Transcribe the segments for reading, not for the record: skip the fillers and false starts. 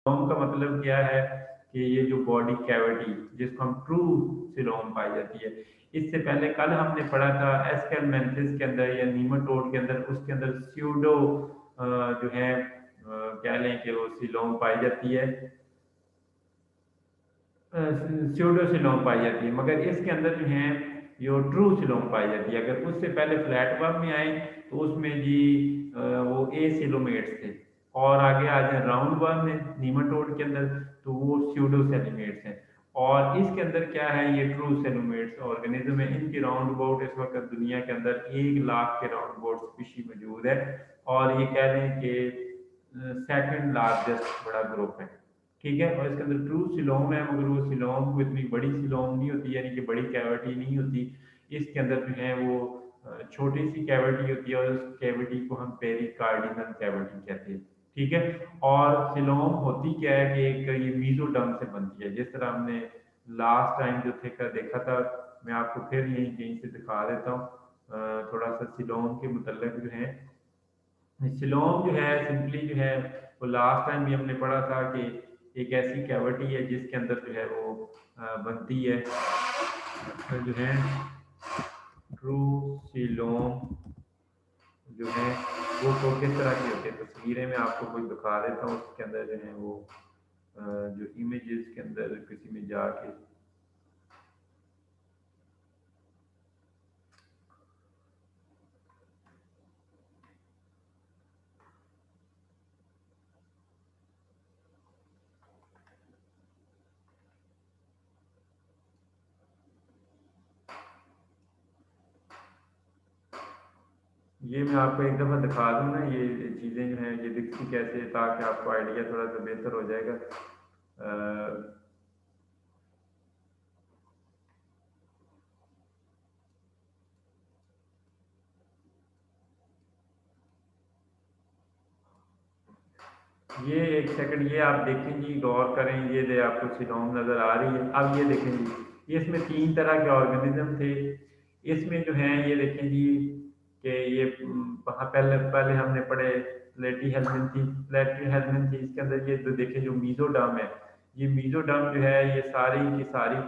Coelom का मतलब क्या है कि ये जो बॉडी कैविटी जिसको हम ट्रू सिलोम पाई जाती है। इससे पहले कल हमने पढ़ा था एस्केलमेंथिस के अंदर या नीमाटोड के अंदर, उसके अंदर स्यूडो जो है कह लें कि वो सिलोम पाई जाती है, स्यूडोसिलोम पाई जाती है, मगर इसके अंदर जो है यो ट्रू सिलोम पाई जाती है। अगर उससे पहले फ्लैट वर्म में आए तो उसमें जी वो ए सिलोमेट्स थे, और आगे आ जाए राउंड वर्म में नीमाटोड के अंदर तो वो स्यूडोसेलोमेट्स हैं। और इसके अंदर क्या है, ये ट्रू सेलोमेट्स ऑर्गेनिज्म है। इनकी राउंड अबाउट इस वक्त दुनिया के अंदर 1 लाख के राउंड अबाउट स्पीशी मौजूद है, और ये कह लें कि सेकंड लार्जेस्ट बड़ा ग्रुप है। ठीक है, और इसके अंदर ट्रू सिलोम है, मगर वो सिलोम को इतनी बड़ी सिलोम नहीं होती, यानी कि बड़ी कैविटी नहीं होती। इसके अंदर जो है वो छोटी सी कैविटी होती है, और उस कैविटी को हम पेरिकार्डिनल कैविटी कहते हैं। ठीक है, और सिलोम होती क्या है कि एक ये मीजोडर्म से बनती है, जिस तरह हमने लास्ट टाइम जो थे का देखा था। मैं आपको फिर यहीं कहीं से दिखा देता हूँ थोड़ा सा सिलोम के मुतल्लिक जो है। सिलोम जो है सिंपली जो है वो लास्ट टाइम भी हमने पढ़ा था कि एक ऐसी कैविटी है जिसके अंदर जो है वो बनती है जो है ट्रू सिलोम जो है वो किस तरह की होती है। तस्वीरें मैं आपको कुछ दिखा देता हूँ, उसके अंदर जो है वो जो इमेजेस के अंदर किसी में जाके ये मैं आपको एक दफ़ा दिखा दूँ ना, ये चीज़ें जो हैं ये दिखती कैसे है, ताकि आपको आइडिया थोड़ा सा बेहतर हो जाएगा। ये एक सेकंड, ये आप देखें जी, गौर करें, ये जो आपको सिलोम नज़र आ रही है। अब ये देखें जी, ये इसमें 3 तरह के ऑर्गेनिज्म थे। इसमें जो है ये देखें जी कि ये वहाँ पहले पहले हमने पढ़े प्लेटी हेल्मिन थी। इसके अंदर ये जो देखें जो मीजोडर्म है, ये मीजोडर्म जो है ये सारी की सारी,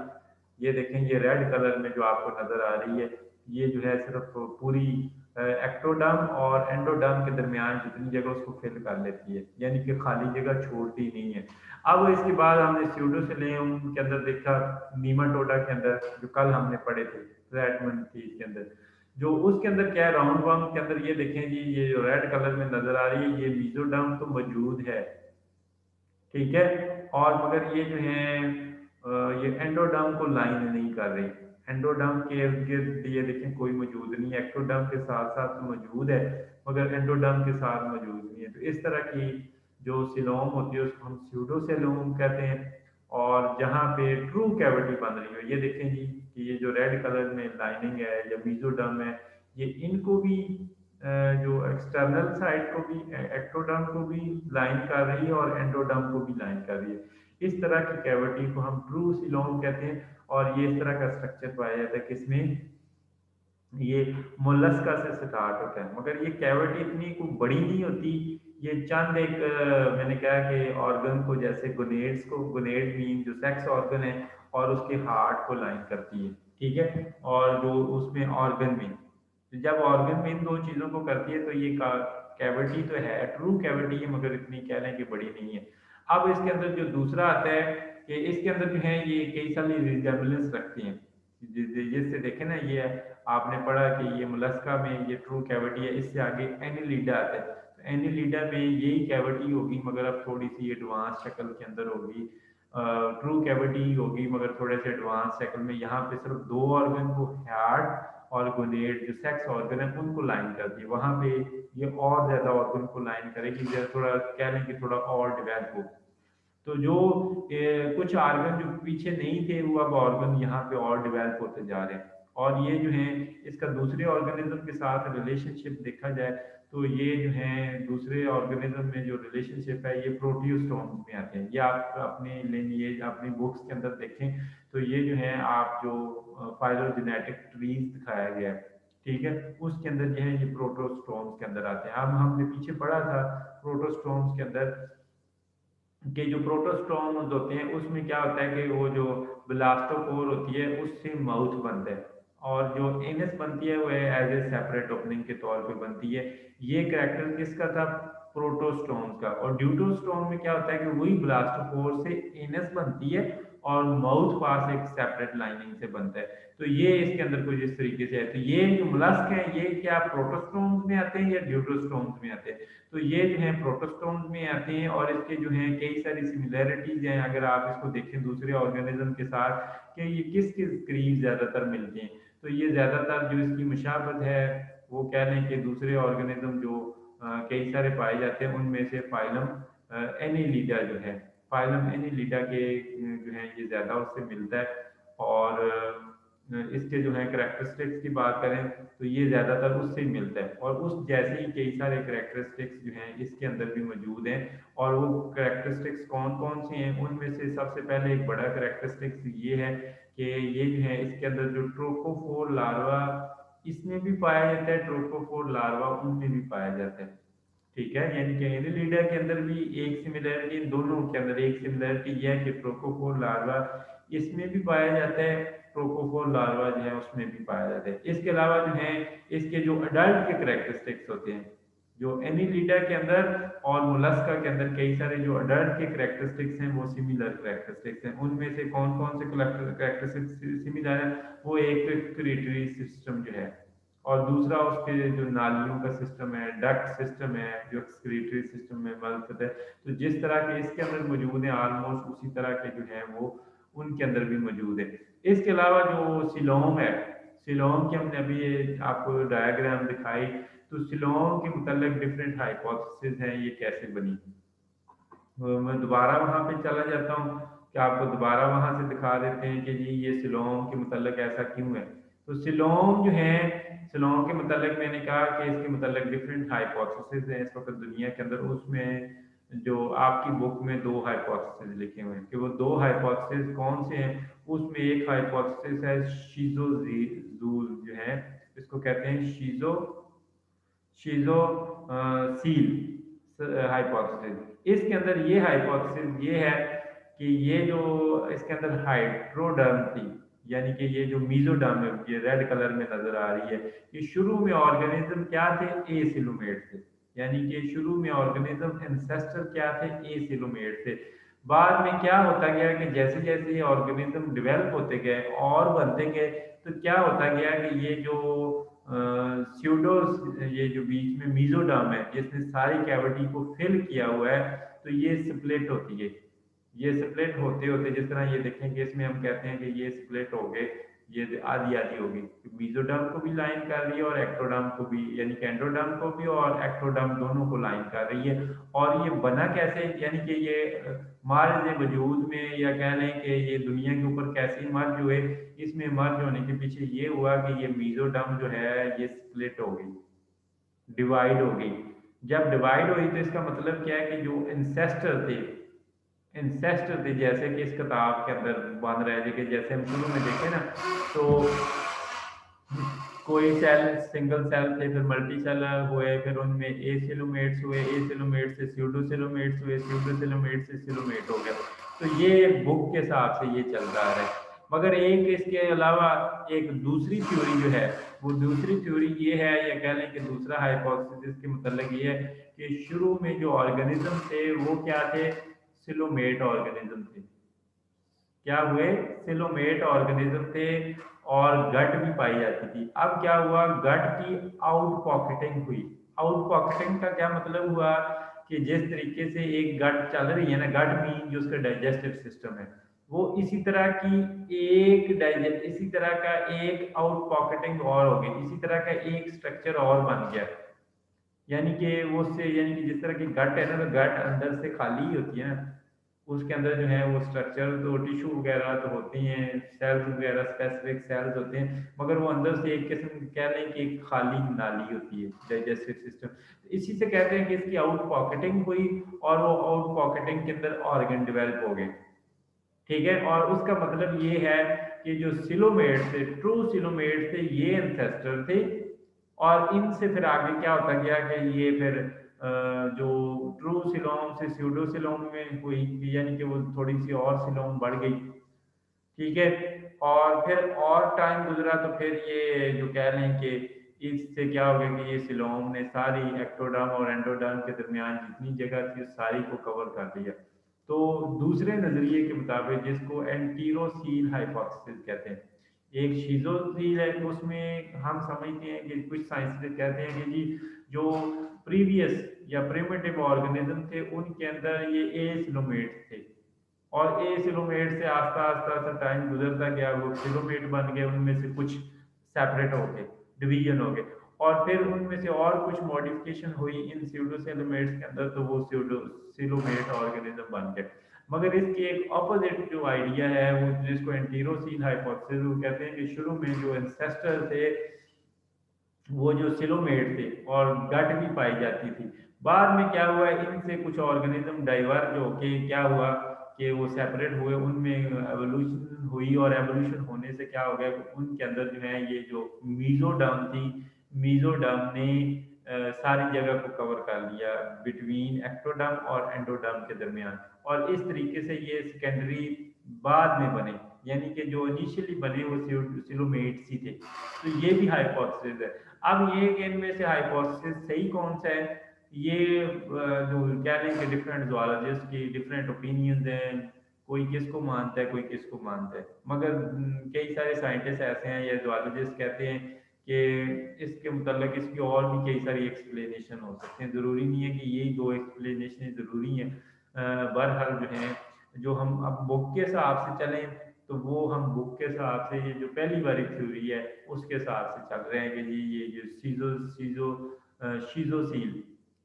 ये देखें ये रेड कलर में जो आपको नज़र आ रही है, ये जो है सिर्फ पूरी एक्टोडर्म और एंडोडर्म के दरमियान जितनी जगह उसको फिल कर लेती है, यानी कि खाली जगह छोड़ती नहीं है। अब इसके बाद हमने स्यूडोसिलियम के अंदर देखा, नीमाटोडा के अंदर जो कल हमने पढ़े थे, फ्लैटमन थी इसके अंदर, जो उसके अंदर क्या है राउंड वर्म के अंदर, ये देखें जी ये जो रेड कलर में नजर आ रही है, ये मीजोडर्म तो मौजूद है। ठीक है, और मगर ये जो है ये एंडोडर्म को लाइन नहीं कर रही। एंडोडर्म के इर्द गिर्द ये देखें कोई मौजूद नहीं है, एक्टोडर्म के साथ साथ तो मौजूद है, मगर एंडोडर्म के साथ मौजूद नहीं है। तो इस तरह की जो सिलोम होती है उसको हम स्यूडोसिलोम कहते हैं। और जहाँ पे ट्रू कैविटी बन रही है, ये देखें जी कि ये जो रेड कलर में लाइनिंग है या मीजोडर्म है, ये इनको भी जो एक्सटर्नल साइड को भी एक्टोडर्म को भी लाइन कर रही है और एंडोडर्म को भी लाइन कर रही है। इस तरह की कैविटी को हम ट्रू सिलोम कहते हैं, और ये इस तरह का स्ट्रक्चर पाया जाता है किसमें, ये मोलस्का से स्टार्ट होता है, मगर ये कैविटी इतनी को बड़ी नहीं होती। ये चंद एक मैंने कहा कि ऑर्गन को, जैसे गोनेड्स को, गोनेड मीन जो सेक्स ऑर्गन है, और उसके हार्ट को लाइन करती है। ठीक है, और जो उसमें ऑर्गन में, तो जब ऑर्गन में इन दो चीज़ों को करती है तो ये कैविटी तो है, ट्रू कैविटी है, मगर इतनी कह लें कि बड़ी नहीं है। अब इसके अंदर जो दूसरा आता है कि इसके अंदर जो है ये कई सारी रिजेम्बलेंस रखती हैं, जिससे देखें ना, ये आपने पढ़ा कि ये मोलस्का में ये ट्रू कैविटी है, इससे आगे एनिलीडा आता है। तो एनिलीडा में यही कैविटी होगी, मगर अब थोड़ी सी एडवांस शक्ल के अंदर होगी। ट्रू कैविटी होगी मगर थोड़े से एडवांस शक्ल में। यहाँ पे सिर्फ दो ऑर्गन को, हार्ट और गोनेड जो सेक्स ऑर्गन है, उनको लाइन करती है। वहाँ पे ये और ज़्यादा ऑर्गन को लाइन करेगी, जैसे थोड़ा कह लें कि थोड़ा और डेवलप हो। तो जो कुछ ऑर्गन जो पीछे नहीं थे, वो अब ऑर्गन यहाँ पे और डेवलप होते जा रहे हैं। और ये जो है इसका दूसरे ऑर्गेनिज्म के साथ रिलेशनशिप देखा जाए, तो ये जो है दूसरे ऑर्गेनिज्म में जो रिलेशनशिप है, ये प्रोटियोस्टोम्स में आते हैं। ये आप अपनी लिनिएज अपनी बुक्स के अंदर देखें तो ये जो है आप जो फाइलोजेनेटिक ट्रीज दिखाया गया है, ठीक है, उसके अंदर जो है ये प्रोटोस्टोम्स के अंदर आते हैं। अब हमने पीछे पढ़ा था प्रोटोस्टोम्स के अंदर कि जो प्रोटोस्टोम्स होते हैं उसमें क्या होता है कि वो जो ब्लास्टोपोर होती है उससे माउथ बनता है, और जो एनस बनती है वो एज ए सेपरेट ओपनिंग के तौर पे बनती है। ये करैक्टर किसका था? प्रोटोस्टोम्स का। और ड्यूटोस्टोम में क्या होता है कि वही ब्लास्टोपोर से एनस बनती है और माउथ पास एक सेपरेट लाइनिंग से बनता है। तो ये इसके अंदर कुछ इस तरीके से है। तो ये जो मोलस्क है ये क्या प्रोटोस्टोम्स में आते हैं या ड्यूटोस्टोम्स में आते हैं? तो ये जो है प्रोटोस्टोम्स में आते हैं, और इसके जो हैं कई सारी सिमिलैरिटीज हैं अगर आप इसको देखें दूसरे ऑर्गेनिज्म के साथ कि ये किस किस करीब ज़्यादातर मिलते हैं। तो ये ज़्यादातर जो इसकी मुशाबत है वो कह लें कि दूसरे ऑर्गेनिज्म जो कई सारे पाए जाते हैं उनमें से फाइलम एनिलीडा जो है, फाइलम एनिलीडा के जो है ये ज़्यादा उससे मिलता है। और इसके जो है करैक्टरिस्टिक्स की बात करें तो ये ज़्यादातर उससे ही मिलता है, और उस जैसे ही कई सारे करैक्टरिस्टिक्स जो हैं इसके अंदर भी मौजूद हैं। और वो करैक्टरिस्टिक्स कौन कौन से हैं उनमें से सबसे पहले एक बड़ा करैक्टरिस्टिक्स ये है कि ये जो है इसके अंदर जो ट्रोकोफोर लार्वा इसमें भी पाया जाता है, ट्रोकोफोर लार्वा उनमें भी पाया जाता है। ठीक है, यानी कि एनिलिडा के अंदर भी एक सिमिलैरिटी, दोनों के अंदर एक सिमिलैरिटी यह है कि ट्रोकोफोर लार्वा इसमें भी पाया जाता है, ट्रोकोफोर लार्वा जो है उसमें भी पाया जाता है। इसके अलावा जो है इसके जो अडल्ट के करेक्टरिस्टिक्स होते हैं, जो एनिलिडा के अंदर और मोलस्का के अंदर कई सारे जो अडल्ट के करेक्टरिस्टिक्स हैं वो सिमिलर करेक्टरिस्टिक्स हैं। उनमें से कौन कौन से करेक्टरिस्टिक्स सिमिलर है? वो एक एक्सक्रीटरी सिस्टम जो है, और दूसरा उसके जो नालियों का सिस्टम है, डक्ट सिस्टम है, जो एक्सक्रीटरी सिस्टम में मदद है। तो जिस तरह के इसके अंदर मौजूद है ऑलमोस्ट उसी तरह के जो है वो उनके अंदर भी मौजूद है। इसके अलावा जो सिलोम है, सिलोम की हमने अभी ये आपको डायग्राम दिखाई, तो सिलोम के मुतल्लिक डिफरेंट हाइपोथेसिस हैं ये कैसे बनी। मैं दोबारा वहाँ पे चला जाता हूँ कि आपको दोबारा वहाँ से दिखा देते हैं कि जी ये सिलोम के मुतल्लिक ऐसा क्यों है। तो सिलोम जो है, सिलोम के मुतल्लिक मैंने कहा कि इसके मुतल्लिक डिफरेंट हाइपोथेसिस हैं इस वक्त दुनिया के अंदर। उसमें जो आपकी बुक में दो हाइपोथेसिस लिखे हुए हैं कि वो दो हाइपोथेसिस कौन से हैं। उसमें एक हाइपोथेसिस है शीजोजूल जो है, इसको कहते हैं शीजो शीजो सील हाइपोथेसिस। इसके अंदर ये हाइपोथेसिस ये है कि ये जो इसके अंदर हाइड्रोडर्म थी, यानी कि ये जो मीजोडर्म है ये रेड कलर में नजर आ रही है, कि शुरू में ऑर्गेनिज्म क्या थे? एसिलोमेट थे। यानी कि शुरू में ऑर्गेनिज्म एंसेस्टर क्या थे? एसिलोमेट थे। बाद में क्या होता गया कि जैसे जैसे ये ऑर्गेनिज्म डेवलप होते गए और बनते गए, तो क्या होता गया कि ये जो स्यूडो, ये जो बीच में मीजोडर्म है जिसने सारी कैविटी को फिल किया हुआ है, तो ये स्प्लिट होती है। ये स्प्लिट होते होते जिस तरह ये देखेंगे इसमें हम कहते हैं कि ये स्प्लिट हो गए, ये आधी आधी होगी। मीजोडर्म को भी लाइन कर रही है और एक्टोडर्म को भी, यानी कि एंडोडर्म को भी और एक्टोडर्म दोनों को लाइन कर रही है। और ये बना कैसे? यानी कि ये मर्ज वजूद में, या कह लें कि ये दुनिया के ऊपर कैसे मर्ज हुए। इसमें मर्ज होने के पीछे ये हुआ कि ये मीजोडर्म जो है ये स्प्लिट हो गई, डिवाइड हो गई। जब डिवाइड हुई तो इसका मतलब क्या है कि जो इंसेस्टर थे, इंसेस्टर थे जैसे कि इस किताब के अंदर बन रहे थे कि जैसे हम शुरू में देखें ना, तो कोई सेल सिंगल सेल थे, फिर मल्टी सेलर हुए, फिर उनमें एसिलोमेट्स हुए, एसिलोमेट से स्यूडोसिलोमेट्स हुए, स्यूडोसिलोमेट से सिलोमेट हो गया। तो ये बुक के हिसाब से ये चल रहा है। मगर एक इसके अलावा एक दूसरी थ्योरी जो है, वो दूसरी थ्योरी ये है, या कह लें कि दूसरा हाइपोथेसिस के मतलब ये है कि शुरू में जो ऑर्गेनिज्म थे वो क्या थे? सिलोमेट ऑर्गेनिज्म थे। क्या हुए? सिलोमेट ऑर्गेनिज्म थे, और गट भी पाई जाती थी। अब क्या हुआ? गट की आउट पॉकेटिंग हुई। आउट पॉकेटिंग का क्या मतलब हुआ कि जिस तरीके से एक गट चल रही है ना, गट मीन जो उसका डाइजेस्टिव सिस्टम है, वो इसी तरह की एक डाइजेस्ट, इसी तरह का एक आउट पॉकेटिंग और हो गई, इसी तरह का एक स्ट्रक्चर और बन गया। यानी कि वो उससे, यानी कि जिस तरह की गट है ना, तो गट अंदर से खाली ही होती है ना, उसके अंदर जो है वो स्ट्रक्चर तो टिश्यू वगैरह तो होती हैं, सेल्स वगैरह स्पेसिफिक सेल्स होते हैं, मगर वो अंदर से एक किस्म कह लें कि एक खाली नाली होती है, डाइजेस्टिव सिस्टम। इसी से कहते हैं कि इसकी आउट पॉकेटिंग हुई, और वो आउट पॉकेटिंग के अंदर ऑर्गन डेवलप हो गए। ठीक है, और उसका मतलब ये है कि जो सिलोमेट थे, ट्रू सिलोमेट थे, ये एंसेस्टर थे। और इनसे फिर आगे क्या होता गया कि ये फिर जो ट्रू सिलोम से स्यूडो सिलोम में हुई, यानी कि वो थोड़ी सी और सिलोम बढ़ गई। ठीक है। और फिर और टाइम गुजरा तो फिर ये जो कह लें कि इससे क्या हो गया कि ये सिलोम ने सारी एक्टोडर्म और एंडोडर्म के दरमियान जितनी जगह थी उस सारी को कवर कर दिया। तो दूसरे नजरिए के मुताबिक, जिसको एंटीरोसील हाइपोथेसिस कहते हैं, एक शीजोसील है, उसमें हम समझते हैं कि कुछ साइंटिस्ट कहते हैं कि जी जो प्रीवियस या प्रिमिटिव ऑर्गेनिज्म थे उनके अंदर ये एसिलोमेट्स थे, और ए सिलोमेट से आस्ता आस्ता आस्ता टाइम गुजरता गया, वो सिलोमेट बन गए, उनमें से कुछ सेपरेट हो गए, डिवीजन हो गए, और फिर उनमें से और कुछ मॉडिफिकेशन हुई इन स्यूडो सिलोमेट्स के अंदर, तो वो स्यूडो सिलोमेट ऑर्गेनिज्म बन गए। मगर इसके एक अपोजिट जो आइडिया है, वो जिसको एंटीरोसील हाइपोथेसिस वो कहते हैं कि शुरू में जो एंसेस्टर थे वो जो सिलोमेट थे और गट भी पाई जाती थी, बाद में क्या हुआ, इनसे कुछ ऑर्गेनिज्म डाइवर्ज होके क्या हुआ कि वो सेपरेट हुए, उनमें एवोल्यूशन हुई, और एवोल्यूशन होने से क्या हो गया कि उनके अंदर जो है ये जो मीजोडर्म थी, मीजोडर्म ने सारी जगह को कवर कर लिया बिटवीन एक्टोडर्म और एंडोडर्म के दरमियान, और इस तरीके से ये सेकेंडरी बाद में बने, यानी कि जो इनिशियली बने वो सिलोमेट्स ही थे। तो ये भी हाइपोथेसिस है। अब ये कि इनमें से हाइपोथेसिस सही कौन सा है, ये जो कह लें कि डिफरेंट जोलॉजिस्ट की डिफरेंट ओपिनियंस हैं, कोई किसको मानता है कोई किसको मानता है, मगर कई सारे साइंटिस्ट ऐसे हैं या जोलॉजिस्ट कहते हैं कि इसके मुतल्लिक इसकी और भी कई सारी एक्सप्लेनेशन हो सकते हैं, ज़रूरी नहीं है कि यही दो एक्सप्लेनेशन ज़रूरी हैं। बहरहाल जो हैं, जो हम अब बुक के हिसाब से चलें, तो वो हम बुक के हिसाब से ये जो पहली वाली थ्योरी है उसके हिसाब से चल रहे हैं कि जी ये जो शीजोसील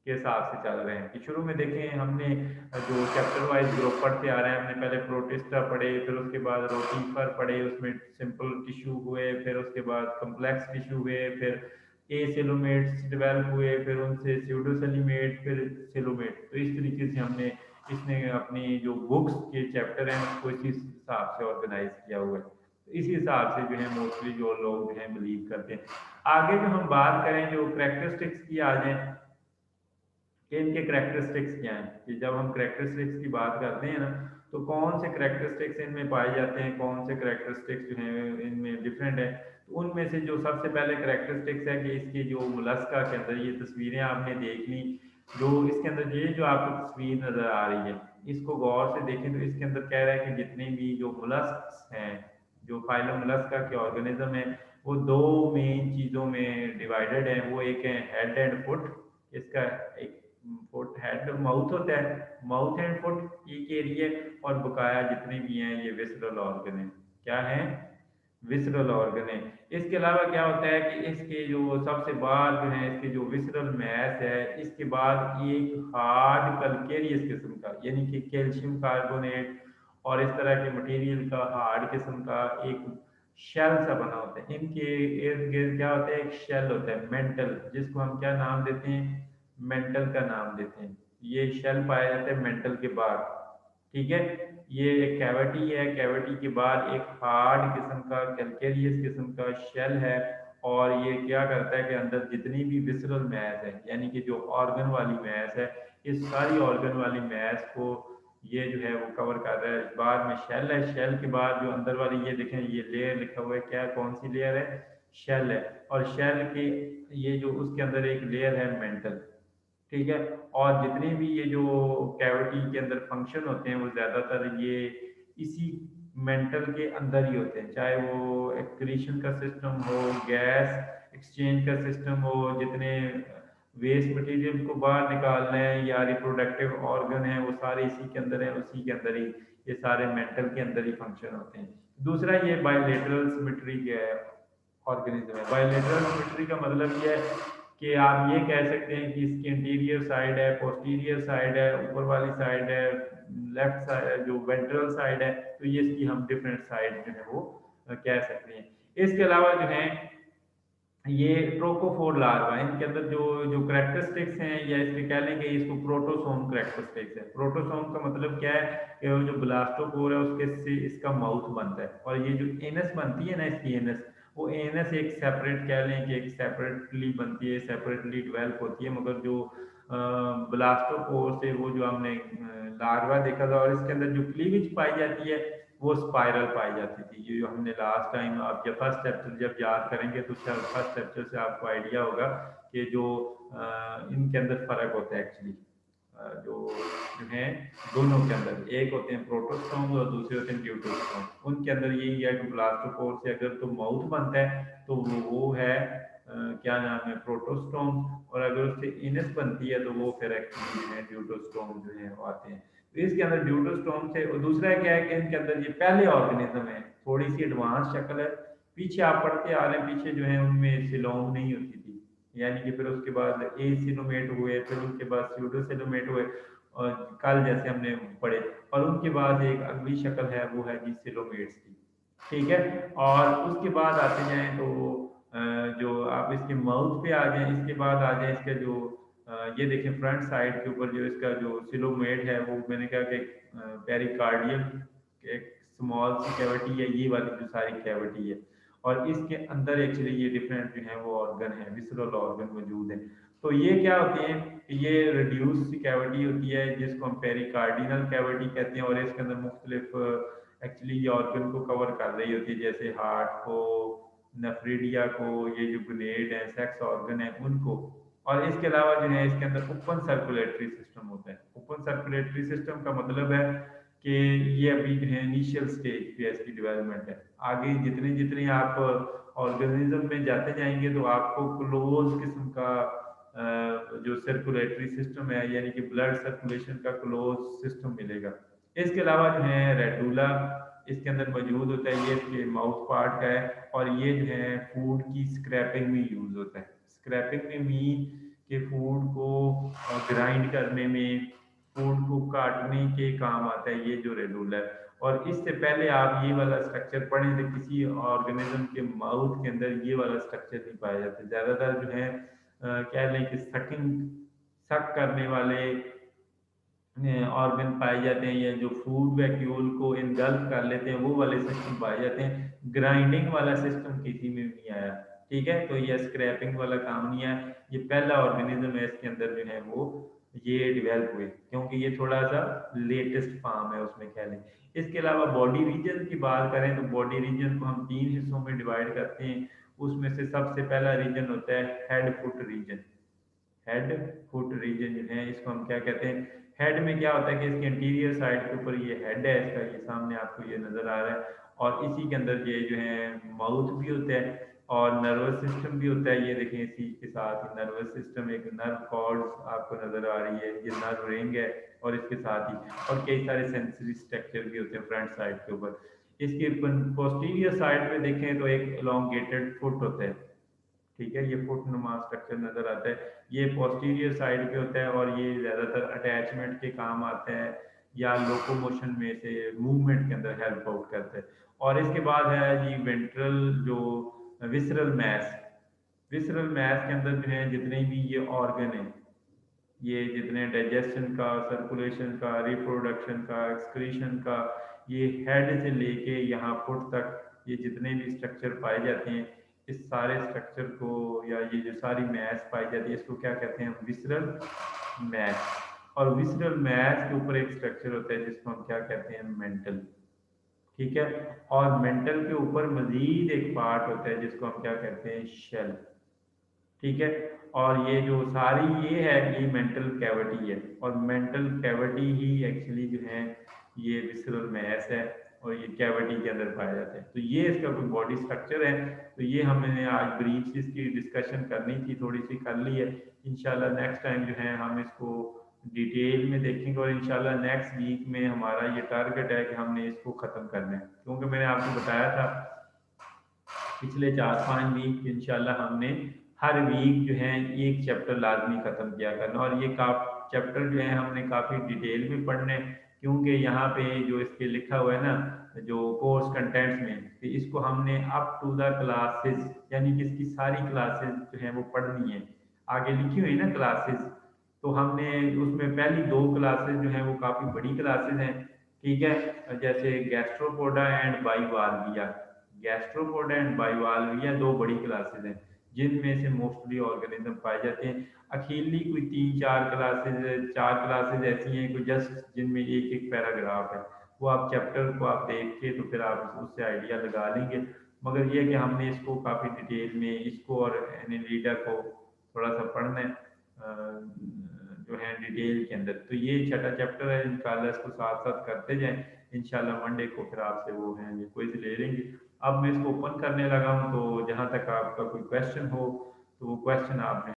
के हिसाब से चल रहे हैं। कि शुरू में देखें हमने जो चैप्टर वाइज ग्रुप पढ़ते आ रहे हैं, हमने पहले प्रोटिस्टा पढ़े, फिर उसके बाद रोटीफर पढ़े, उसमें सिंपल टिश्यू हुए, फिर उसके बाद कम्प्लेक्स टिश्यू हुए, फिर ए सेलोमेट्स डेवलप हुए, फिर उनसे स्यूडोसेलोमेट, फिर सेलोमेट। तो इस तरीके से हमने इसने अपनी जो बुक्स के चैप्टर हैं उसको इसी हिसाब से ऑर्गेनाइज किया हुआ है। तो इसी हिसाब से जो है मोस्टली जो लोग जो है बिलीव करते हैं। आगे जो हम बात करें जो करेक्टरिस्टिक्स की आ जाए कि इनके करेक्टरिस्टिक्स क्या हैं, कि जब हम करेक्टरिस्टिक्स की बात करते हैं ना, तो कौन से करेक्टरिस्टिक्स इनमें पाए जाते हैं, कौन से करेक्टरिस्टिक्स जो हैं इनमें डिफरेंट है। तो उनमें से जो सबसे पहले करेक्टरिस्टिक्स है कि इसकी जो मुलस्का के अंदर ये तस्वीरें आपने देख ली, जो इसके अंदर ये जो आपको तस्वीर नज़र आ रही है, इसको गौर से देखें तो इसके अंदर कह रहा है कि जितने भी जो मुलस्क हैं, जो फाइलम मुलस्का के ऑर्गेनिज्म है, वो दो मेन चीज़ों में डिवाइडेड है। वो एक है हेड एंड फुट, इसका एक फुट हेड माउथ होता है, माउथ एंड फुट एक एरिया, और बकाया जितने भी हैं ये विसरल ऑर्गन है। क्या है? विसरल ऑर्गन है। इसके अलावा क्या होता है कि इसके जो सबसे बाद जो है इसके जो विसरल मैस है, इसके बाद एक हार्ड कलकेरियस किस्म का, यानी कि कैल्शियम कार्बोनेट और इस तरह के मटेरियल का हार्ड किस्म का एक शेल सा बना होता है। इनके इर्द गिर्द क्या होता है, एक शेल होता है मेंटल, जिसको हम क्या नाम देते हैं, मेंटल का नाम देते हैं। ये शेल पाया जाता है मेंटल के बाद। ठीक है। ये एक कैविटी है, कैविटी के बाद एक हार्ड किस्म का कैल्केरियस किस्म का शेल है, और ये क्या करता है कि अंदर जितनी भी विसरल मैस है, यानी कि जो ऑर्गन वाली मैस है, इस सारी ऑर्गन वाली मैस को ये जो है वो कवर कर रहा है। बाद में शेल है, शेल के बाद जो अंदर वाली ये देखें, ये लेयर लिखा हुआ है, क्या कौन सी लेयर है? शेल है। और शेल के ये जो उसके अंदर एक लेयर है मेंटल। ठीक है। और जितने भी ये जो कैविटी के अंदर फंक्शन होते हैं वो ज़्यादातर ये इसी मेंटल के अंदर ही होते हैं, चाहे वो एक्सक्रीशन का सिस्टम हो, गैस एक्सचेंज का सिस्टम हो, जितने वेस्ट मटेरियल को बाहर निकालना है या रिप्रोडक्टिव ऑर्गन है वो सारे इसी के अंदर है, उसी के अंदर ही ये सारे मेंटल के अंदर ही फंक्शन होते हैं। दूसरा ये बायोलेटरल सिमेट्री के ऑर्गेनिज्म है। बायोलेटरल सिमेट्री का मतलब ये है कि आप ये कह सकते हैं कि इसकी इंटीरियर साइड है, पोस्टीरियर साइड है, ऊपर वाली साइड है, लेफ्ट साइड जो वेंट्रल साइड है, तो ये इसकी हम डिफरेंट साइड जो है वो कह सकते हैं। इसके अलावा जो है ये ट्रोकोफोर लार्वा, इनके अंदर जो जो करेक्टरिस्टिक्स हैं, या इसके कह लेंगे इसको प्रोटोसोम करेक्टरिस्टिक्स है। प्रोटोसोम का मतलब क्या है कि वो जो ब्लास्टोपोर है उसके से इसका माउथ बनता है, और ये जो एनस बनती है ना इसकी एनस, वो एनस एक सेपरेट कह लें कि एक सेपरेटली बनती है, सेपरेटली डेवलप होती है, मगर जो ब्लास्टोपोर से वो जो हमने लार्वा देखा था, और इसके अंदर जो क्लीविज पाई जाती है वो स्पाइरल पाई जाती थी। ये जो हमने लास्ट टाइम, आप जब फर्स्ट चैप्टर जब याद करेंगे तो फर्स्ट चैप्टर से आपको आइडिया होगा कि जो इनके अंदर फ़र्क होता है एक्चुअली, जो हैं दोनों के अंदर, एक होते हैं प्रोटोस्टोम और दूसरे होते हैं ड्यूटोस्टोम। उनके अंदर यही है कि ब्लास्टोपोर से अगर तो माउथ बनता है तो वो है क्या नाम है, प्रोटोस्टोम, और अगर उससे इनस बनती है तो वो फिर एक्चुअली जो है ड्यूटोस्टोम जो है वो आते हैं। तो इसके अंदर ड्यूटोस्टोम से, और दूसरा क्या है कि इनके अंदर ये पहले ऑर्गेनिज्म है, थोड़ी सी एडवांस शक्ल है। पीछे आप पढ़ते आ रहे हैं, पीछे जो है उनमें सिलोम नहीं होती थी, यानी कि फिर उसके बाद एसिलोमेट हुए, फिर उसके बाद स्यूडोसिलोमेट हुए, और कल जैसे हमने पढ़े, और उनके बाद एक अगली शक्ल है वो है जी सिलोमेट्स की। ठीक है, और उसके बाद आते जाएं तो जो आप इसके माउथ पे आ जाएं, इसके बाद आ जाएं इसका जो ये देखें फ्रंट साइड के ऊपर जो इसका जो सिलोमेट है, वो मैंने कहा कि पेरिकार्डियम एक स्मॉल सी कैविटी है, ये वाली जो सारी कैविटी है, और इसके अंदर एक्चुअली ये डिफरेंट जो है वो ऑर्गन है, विसरल ऑर्गन मौजूद है। तो ये क्या होते हैं, ये रिड्यूस सी कैविटी होती है जिसको हम पेरिकार्डिनल कैविटी कहते हैं, और इसके अंदर मुख्तलिफ एक्चुअली ये ऑर्गन को कवर कर रही होती है, जैसे हार्ट को, नेफ्रिडिया को, ये जो ग्रेनेड है, सेक्स ऑर्गन है उनको। और इसके अलावा जो है इसके अंदर ओपन सर्कुलेटरी सिस्टम होता है। ओपन सर्कुलेटरी सिस्टम का मतलब है कि ये अभी जो है इनिशियल स्टेज पे इसकी डेवलपमेंट है। आगे जितने जितने आप ऑर्गेनिज्म में जाते जाएंगे तो आपको क्लोज किस्म का जो सर्कुलेटरी सिस्टम है, यानी कि ब्लड सर्कुलेशन का क्लोज सिस्टम मिलेगा। इसके अलावा जो है रेडुला इसके अंदर मौजूद होता है, ये इसके माउथ पार्ट का है, और ये जो है फूड की स्क्रैपिंग में यूज होता है। स्क्रैपिंग में मीन कि फूड को ग्राइंड करने में, फूड को काटने के काम आता है ये जो रेडुला है। और इससे पहले आप ये वाला स्ट्रक्चर पढ़ें तो किसी ऑर्गेनिज्म के माउथ के अंदर ये वाला स्ट्रक्चर नहीं पाया जाता। ज़्यादातर जो है कह लें कि सक करने वाले ऑर्गन पाए जाते हैं, या जो फूड वैक्यूल को इनगल्फ कर लेते हैं वो वाले सिस्टम पाए जाते हैं। ग्राइंडिंग वाला सिस्टम किसी में नहीं आया। ठीक है, तो ये स्क्रैपिंग वाला काम नहीं आया। ये पहला ऑर्गेनिज्म है इसके अंदर जो है वो ये डेवलप हुए, क्योंकि ये थोड़ा सा लेटेस्ट फॉर्म है उसमें कह लें। इसके अलावा बॉडी रीजन की बात करें तो बॉडी रीजन को हम 3 हिस्सों में डिवाइड करते हैं। उसमें से सबसे पहला रीजन होता है head foot region. Head foot region जो है इसको हम क्या कहते हैं, हेड में क्या होता है कि इसके इंटीरियर साइड के ऊपर ये हेड है इसका, ये सामने आपको ये नजर आ रहा है, और इसी के अंदर ये जो है माउथ भी होता है और नर्वस सिस्टम भी होता है। ये देखें इसी के साथ ही नर्वस सिस्टम, एक नर्व कॉर्ड्स आपको नजर आ रही है, ये नर्व रिंग है, और इसके साथ ही और कई सारे सेंसरी स्ट्रक्चर भी होते हैं फ्रंट साइड के ऊपर। इसके पोस्टीरियर साइड पे देखें तो एक एलोंगेटेड फुट होता है। ठीक है, ये फुट नुमा स्ट्रक्चर नजर आता है, ये पोस्टीरियर साइड पे होता है, और ये ज्यादातर अटैचमेंट के काम आता है या लोकोमोशन में से मूवमेंट के अंदर हेल्प आउट करता है। और इसके बाद है जी वेंट्रल जो विसरल मैस। विसरल मैस के अंदर जो है जितने भी ये ऑर्गन है, ये जितने डाइजेशन का, सर्कुलेशन का, रिप्रोडक्शन का, एक्सक्रीशन का, ये हेड से लेके यहाँ फुट तक ये जितने भी स्ट्रक्चर पाए जाते हैं, इस सारे स्ट्रक्चर को या ये जो सारी मैस पाई जाती है इसको क्या कहते हैं, विसरल मैस। और विसरल मैस के ऊपर एक स्ट्रक्चर होता है जिसको हम क्या कहते हैं, मेंटल। ठीक है, और मेंटल के ऊपर मजीद एक पार्ट होता है जिसको हम क्या कहते हैं, शेल। ठीक है, और ये जो सारी ये है ये मेंटल कैविटी है, और मेंटल कैविटी ही एक्चुअली जो है ये विसरल मैस है, और ये कैविटी के अंदर पाया जाता है। तो ये इसका कोई बॉडी स्ट्रक्चर है। तो ये हमने आज ब्रीफ से इसकी डिस्कशन करनी थी, थोड़ी सी कर ली है। इंशाल्लाह नेक्स्ट टाइम जो है हम इसको डिटेल में देखेंगे, और इंशाल्लाह नेक्स्ट वीक में हमारा ये टारगेट है कि हमने इसको ख़त्म करना है, क्योंकि मैंने आपको बताया था पिछले 4-5 वीक इंशाल्लाह हमने हर वीक जो है एक चैप्टर लाजमी ख़त्म किया करना, और ये चैप्टर जो है हमने काफ़ी डिटेल में पढ़ने, क्योंकि यहाँ पे जो इसके लिखा हुआ है ना जो कोर्स कंटेंट्स में, कि इसको हमने अप टू द क्लासेस, यानी कि इसकी सारी क्लासेस जो है वो पढ़नी है। आगे लिखी हुई ना क्लासेस, तो हमने उसमें पहली 2 क्लासेस जो हैं वो काफ़ी बड़ी क्लासेस हैं। ठीक है, जैसे गैस्ट्रोपोडा एंड बाइवाल्विया। गैस्ट्रोपोडा एंड बाइवाल्विया 2 बड़ी क्लासेस हैं, जिनमें से मोस्टली ऑर्गेनिज्म पाए जाते हैं। अकेली कोई 4 क्लासेज ऐसी हैं कोई जस्ट जिनमें एक एक पैराग्राफ है, वो आप चैप्टर को आप देख के तो फिर आप उससे आइडिया लगा लेंगे। मगर ये है कि हमने इसको काफ़ी डिटेल में इसको और एनिलीडा को थोड़ा सा पढ़ना है जो है डिटेल के अंदर। तो ये छठा चैप्टर है, इंशाल्लाह इसको साथ साथ करते जाएं। इंशाल्लाह मंडे को फिर आपसे वो है ये क्विज ले लेंगे। अब मैं इसको ओपन करने लगा हूँ, तो जहाँ तक आपका कोई क्वेश्चन हो तो वो क्वेश्चन आप